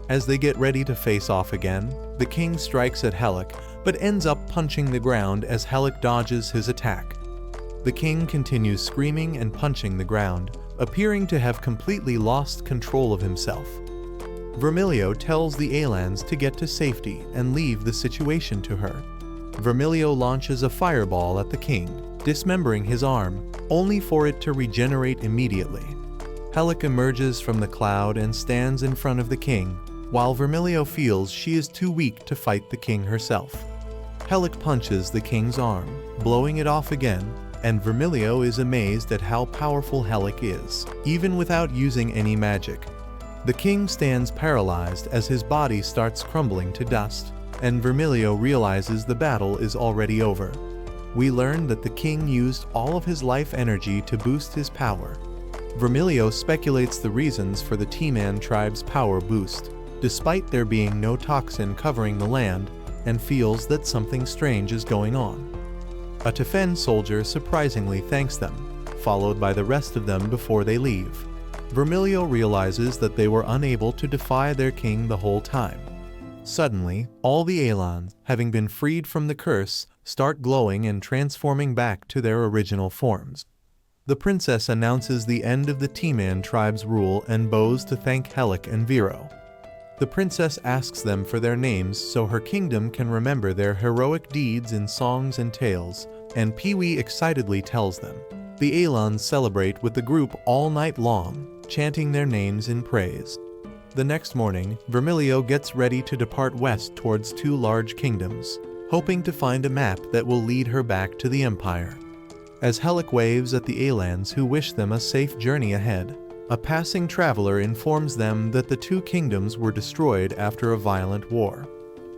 As they get ready to face off again, the king strikes at Helck, but ends up punching the ground as Helck dodges his attack. The king continues screaming and punching the ground, appearing to have completely lost control of himself. Vermilio tells the Elans to get to safety and leave the situation to her. Vermilio launches a fireball at the king, dismembering his arm, only for it to regenerate immediately. Helck emerges from the cloud and stands in front of the king, while Vermilio feels she is too weak to fight the king herself. Helck punches the king's arm, blowing it off again, and Vermilio is amazed at how powerful Helck is, even without using any magic. The king stands paralyzed as his body starts crumbling to dust, and Vermilio realizes the battle is already over. We learn that the king used all of his life energy to boost his power. Vermilio speculates the reasons for the T-Man tribe's power boost, despite there being no toxin covering the land, and feels that something strange is going on. A Tufan soldier surprisingly thanks them, followed by the rest of them before they leave. Vermilio realizes that they were unable to defy their king the whole time. Suddenly, all the Elans, having been freed from the curse, start glowing and transforming back to their original forms. The princess announces the end of the T-Man tribe's rule and bows to thank Helck and Vero. The princess asks them for their names so her kingdom can remember their heroic deeds in songs and tales, and Pee-wee excitedly tells them. The Elans celebrate with the group all night long, chanting their names in praise. The next morning, Vermilio gets ready to depart west towards two large kingdoms, hoping to find a map that will lead her back to the Empire. As Helck waves at the Elans who wish them a safe journey ahead, a passing traveler informs them that the two kingdoms were destroyed after a violent war.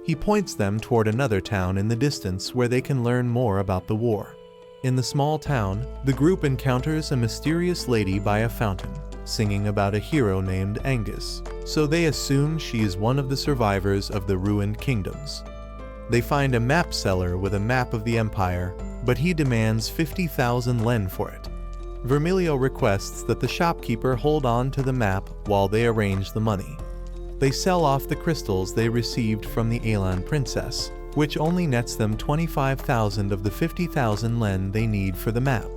He points them toward another town in the distance where they can learn more about the war. In the small town, the group encounters a mysterious lady by a fountain, singing about a hero named Angus, so they assume she is one of the survivors of the ruined kingdoms. They find a map seller with a map of the Empire, but he demands 50,000 len for it. Vermilio requests that the shopkeeper hold on to the map while they arrange the money. They sell off the crystals they received from the Elan princess, which only nets them 25,000 of the 50,000 len they need for the map.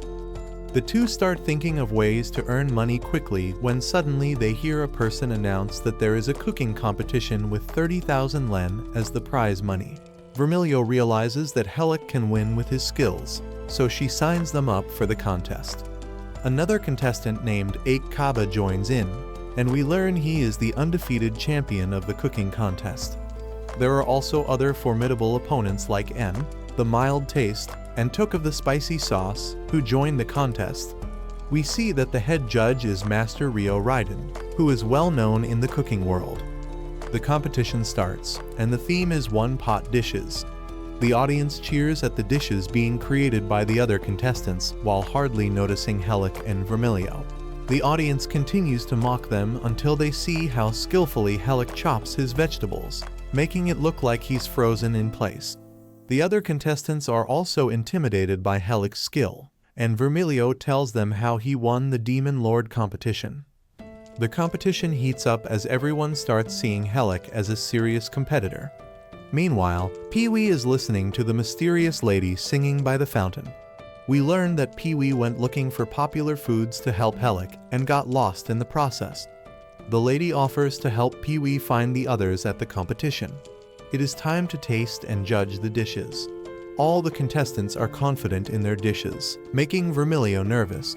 The two start thinking of ways to earn money quickly when suddenly they hear a person announce that there is a cooking competition with 30,000 len as the prize money. Vermilio realizes that Helck can win with his skills, so she signs them up for the contest. Another contestant named Helck joins in, and we learn he is the undefeated champion of the cooking contest. There are also other formidable opponents like N, the mild taste, and Took of the spicy sauce, who join the contest. We see that the head judge is Master Rio Raiden, who is well known in the cooking world. The competition starts, and the theme is one-pot dishes. The audience cheers at the dishes being created by the other contestants while hardly noticing Helck and Vermilio. The audience continues to mock them until they see how skillfully Helck chops his vegetables, making it look like he's frozen in place. The other contestants are also intimidated by Helck's skill, and Vermilio tells them how he won the Demon Lord competition. The competition heats up as everyone starts seeing Helck as a serious competitor. Meanwhile, Pee-wee is listening to the mysterious lady singing by the fountain. We learn that Pee-wee went looking for popular foods to help Helck and got lost in the process. The lady offers to help Pee-wee find the others at the competition. It is time to taste and judge the dishes. All the contestants are confident in their dishes, making Vermilio nervous.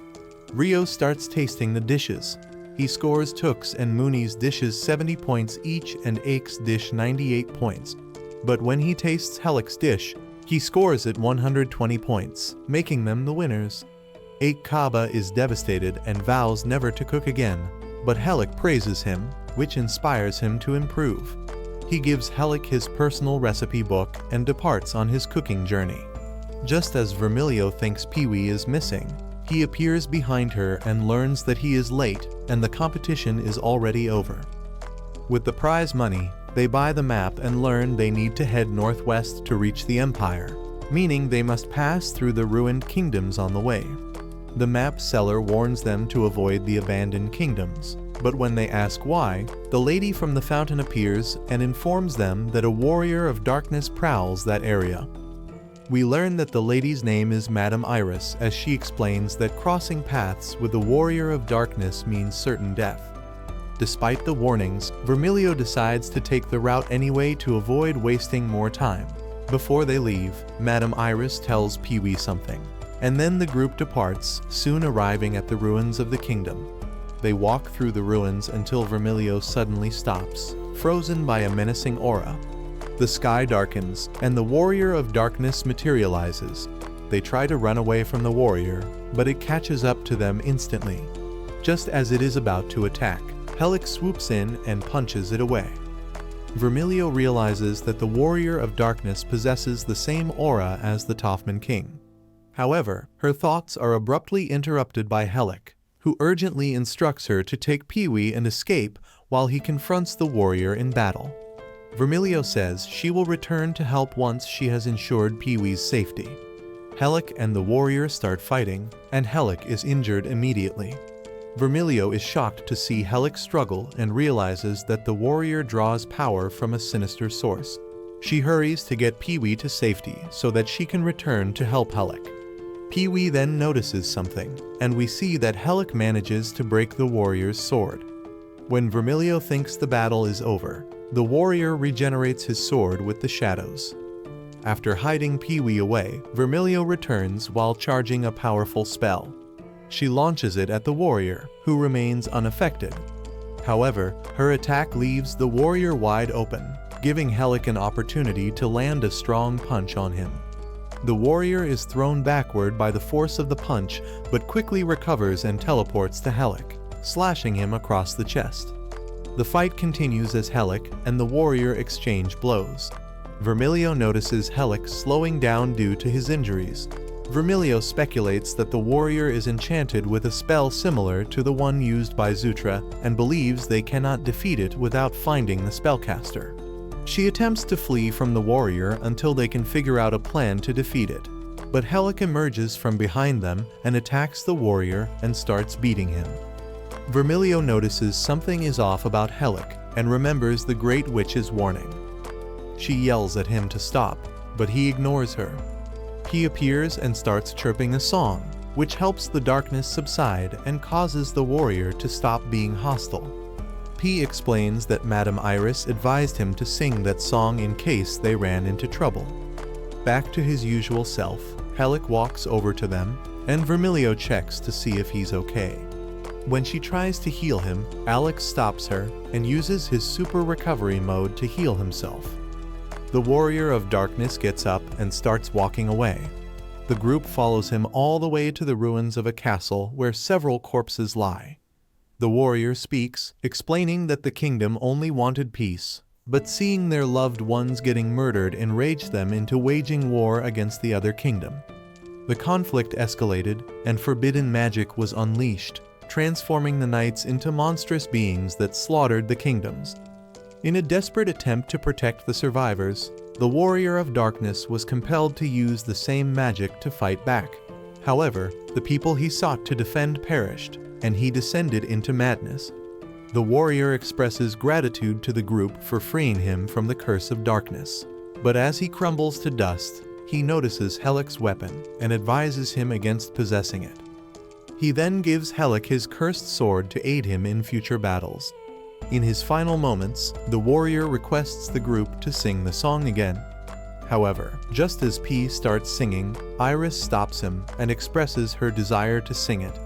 Rio starts tasting the dishes. He scores Took's and Mooney's dishes 70 points each and Helck's dish 98 points. But when he tastes Helck's dish, he scores it 120 points, making them the winners. Helck is devastated and vows never to cook again, but Helck praises him, which inspires him to improve. He gives Helck his personal recipe book and departs on his cooking journey. Just as Vermilio thinks Pee-wee is missing, he appears behind her and learns that he is late and the competition is already over. With the prize money, they buy the map and learn they need to head northwest to reach the Empire, meaning they must pass through the ruined kingdoms on the way. The map seller warns them to avoid the abandoned kingdoms, but when they ask why, the lady from the fountain appears and informs them that a warrior of darkness prowls that area. We learn that the lady's name is Madame Iris as she explains that crossing paths with the warrior of darkness means certain death. Despite the warnings, Vermilio decides to take the route anyway to avoid wasting more time. Before they leave, Madame Iris tells Pee-wee something, and then the group departs, soon arriving at the ruins of the kingdom. They walk through the ruins until Vermilio suddenly stops, frozen by a menacing aura. The sky darkens, and the warrior of darkness materializes. They try to run away from the warrior, but it catches up to them instantly. Just as it is about to attack, Helck swoops in and punches it away. Vermilio realizes that the warrior of darkness possesses the same aura as the Toffman King. However, her thoughts are abruptly interrupted by Helck, who urgently instructs her to take Pee-wee and escape while he confronts the warrior in battle. Vermilio says she will return to help once she has ensured Pee-wee's safety. Helck and the warrior start fighting, and Helck is injured immediately. Vermilio is shocked to see Helck struggle and realizes that the warrior draws power from a sinister source. She hurries to get Pee-wee to safety so that she can return to help Helck. Pee-wee then notices something, and we see that Helck manages to break the warrior's sword. When Vermilio thinks the battle is over, the warrior regenerates his sword with the shadows. After hiding Pee-wee away, Vermilio returns while charging a powerful spell. She launches it at the warrior, who remains unaffected. However, her attack leaves the warrior wide open, giving Helck an opportunity to land a strong punch on him. The warrior is thrown backward by the force of the punch, but quickly recovers and teleports to Helck, slashing him across the chest. The fight continues as Helck and the warrior exchange blows. Vermilio notices Helck slowing down due to his injuries. Vermilio speculates that the warrior is enchanted with a spell similar to the one used by Zutra and believes they cannot defeat it without finding the spellcaster. She attempts to flee from the warrior until they can figure out a plan to defeat it. But Helck emerges from behind them and attacks the warrior and starts beating him. Vermilio notices something is off about Helck and remembers the Great Witch's warning. She yells at him to stop, but he ignores her. He appears and starts chirping a song, which helps the darkness subside and causes the warrior to stop being hostile. P explains that Madame Iris advised him to sing that song in case they ran into trouble. Back to his usual self, Helck walks over to them, and Vermilio checks to see if he's okay. When she tries to heal him, Alex stops her and uses his super recovery mode to heal himself. The warrior of darkness gets up and starts walking away. The group follows him all the way to the ruins of a castle where several corpses lie. The warrior speaks, explaining that the kingdom only wanted peace, but seeing their loved ones getting murdered enraged them into waging war against the other kingdom. The conflict escalated, and forbidden magic was unleashed, transforming the knights into monstrous beings that slaughtered the kingdoms. In a desperate attempt to protect the survivors, the warrior of darkness was compelled to use the same magic to fight back. However, the people he sought to defend perished, and he descended into madness. The warrior expresses gratitude to the group for freeing him from the curse of darkness. But as he crumbles to dust, he notices Helck's weapon and advises him against possessing it. He then gives Helck his cursed sword to aid him in future battles. In his final moments, the warrior requests the group to sing the song again. However, just as P starts singing, Iris stops him and expresses her desire to sing it.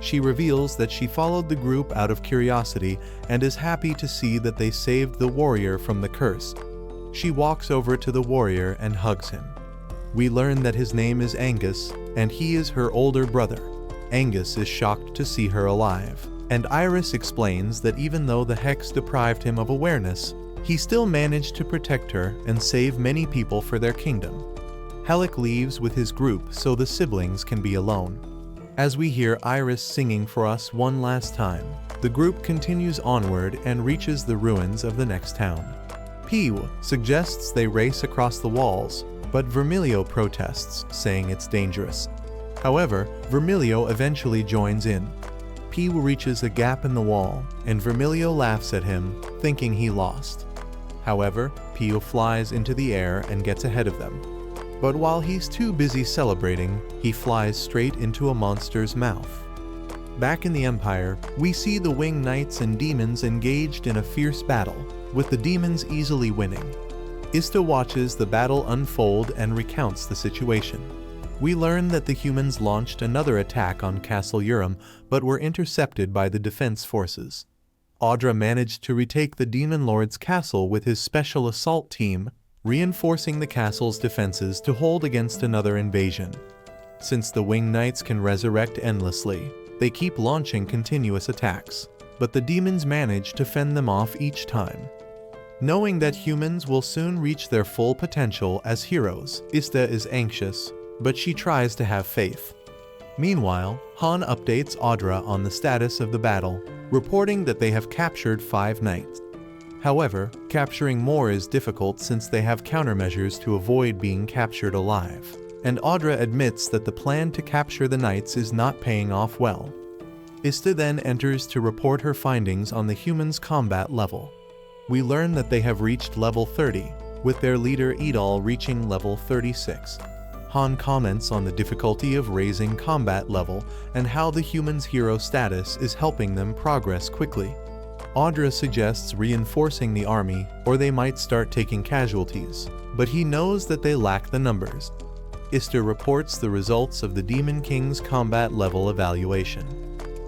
She reveals that she followed the group out of curiosity and is happy to see that they saved the warrior from the curse. She walks over to the warrior and hugs him. We learn that his name is Angus, and he is her older brother. Angus is shocked to see her alive, and Iris explains that even though the Hex deprived him of awareness, he still managed to protect her and save many people for their kingdom. Helck leaves with his group so the siblings can be alone. As we hear Iris singing for us one last time, the group continues onward and reaches the ruins of the next town. P suggests they race across the walls, but Vermilio protests, saying it's dangerous. However, Vermilio eventually joins in. P reaches a gap in the wall, and Vermilio laughs at him, thinking he lost. However, P flies into the air and gets ahead of them. But while he's too busy celebrating, he flies straight into a monster's mouth. Back in the Empire, we see the winged knights and demons engaged in a fierce battle, with the demons easily winning. Ista watches the battle unfold and recounts the situation. We learn that the humans launched another attack on Castle Urum, but were intercepted by the defense forces. Audra managed to retake the Demon Lord's castle with his special assault team, reinforcing the castle's defenses to hold against another invasion. Since the winged knights can resurrect endlessly, they keep launching continuous attacks, but the demons manage to fend them off each time. Knowing that humans will soon reach their full potential as heroes, Ista is anxious, but she tries to have faith. Meanwhile, Han updates Audra on the status of the battle, reporting that they have captured 5 knights. However, capturing more is difficult since they have countermeasures to avoid being captured alive, and Audra admits that the plan to capture the knights is not paying off well. Ista then enters to report her findings on the humans' combat level. We learn that they have reached level 30, with their leader Edal reaching level 36. Han comments on the difficulty of raising combat level and how the humans' hero status is helping them progress quickly. Audra suggests reinforcing the army, or they might start taking casualties, but he knows that they lack the numbers. Ista reports the results of the Demon King's combat level evaluation.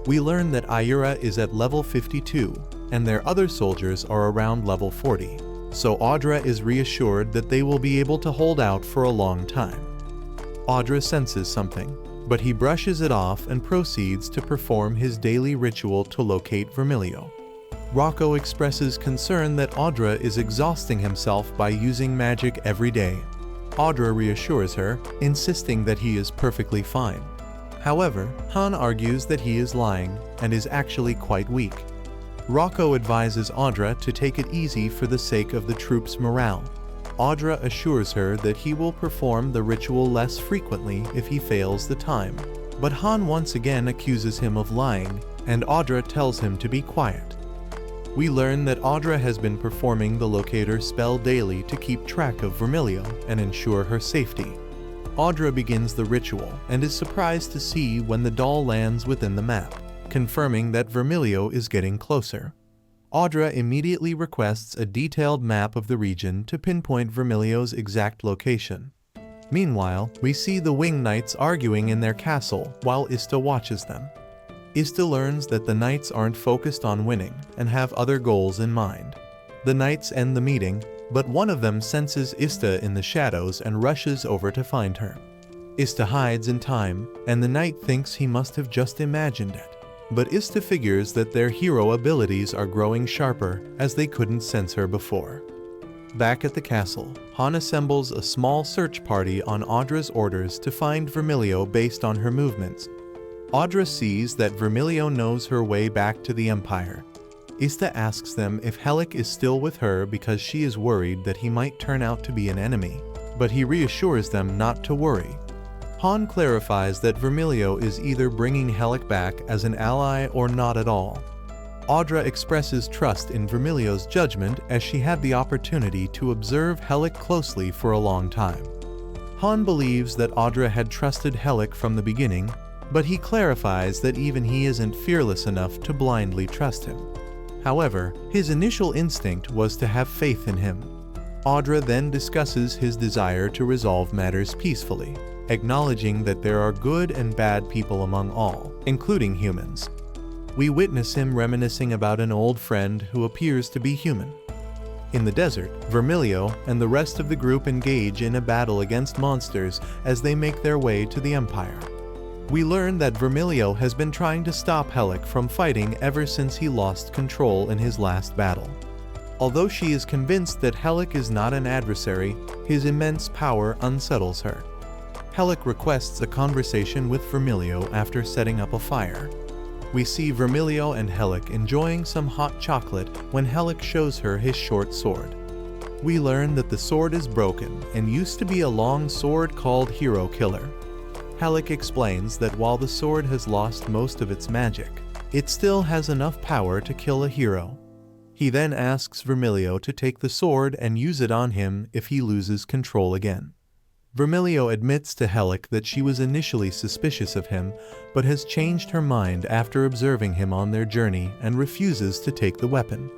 We learn that Ayura is at level 52, and their other soldiers are around level 40, so Audra is reassured that they will be able to hold out for a long time. Audra senses something, but he brushes it off and proceeds to perform his daily ritual to locate Vermilio. Rocco expresses concern that Audra is exhausting himself by using magic every day. Audra reassures her, insisting that he is perfectly fine. However, Han argues that he is lying and is actually quite weak. Rocco advises Audra to take it easy for the sake of the troops' morale. Audra assures her that he will perform the ritual less frequently if he fails the time. But Han once again accuses him of lying, and Audra tells him to be quiet. We learn that Audra has been performing the locator spell daily to keep track of Vermilio and ensure her safety. Audra begins the ritual and is surprised to see when the doll lands within the map, confirming that Vermilio is getting closer. Audra immediately requests a detailed map of the region to pinpoint Vermilio's exact location. Meanwhile, we see the Wing Knights arguing in their castle while Ista watches them. Ista learns that the Knights aren't focused on winning and have other goals in mind. The Knights end the meeting, but one of them senses Ista in the shadows and rushes over to find her. Ista hides in time, and the Knight thinks he must have just imagined it. But Ista figures that their hero abilities are growing sharper as they couldn't sense her before. Back at the castle, Han assembles a small search party on Audra's orders to find Vermilio based on her movements. Audra sees that Vermilio knows her way back to the Empire. Ista asks them if Helck is still with her because she is worried that he might turn out to be an enemy, but he reassures them not to worry. Han clarifies that Vermilio is either bringing Helck back as an ally or not at all. Audra expresses trust in Vermilio's judgment as she had the opportunity to observe Helck closely for a long time. Han believes that Audra had trusted Helck from the beginning, but he clarifies that even he isn't fearless enough to blindly trust him. However, his initial instinct was to have faith in him. Audra then discusses his desire to resolve matters peacefully, acknowledging that there are good and bad people among all, including humans. We witness him reminiscing about an old friend who appears to be human. In the desert, Vermilio and the rest of the group engage in a battle against monsters as they make their way to the Empire. We learn that Vermilio has been trying to stop Helck from fighting ever since he lost control in his last battle. Although she is convinced that Helck is not an adversary, his immense power unsettles her. Helck requests a conversation with Vermilio after setting up a fire. We see Vermilio and Helck enjoying some hot chocolate when Helck shows her his short sword. We learn that the sword is broken and used to be a long sword called Hero Killer. Helck explains that while the sword has lost most of its magic, it still has enough power to kill a hero. He then asks Vermilio to take the sword and use it on him if he loses control again. Vermilio admits to Helck that she was initially suspicious of him, but has changed her mind after observing him on their journey and refuses to take the weapon.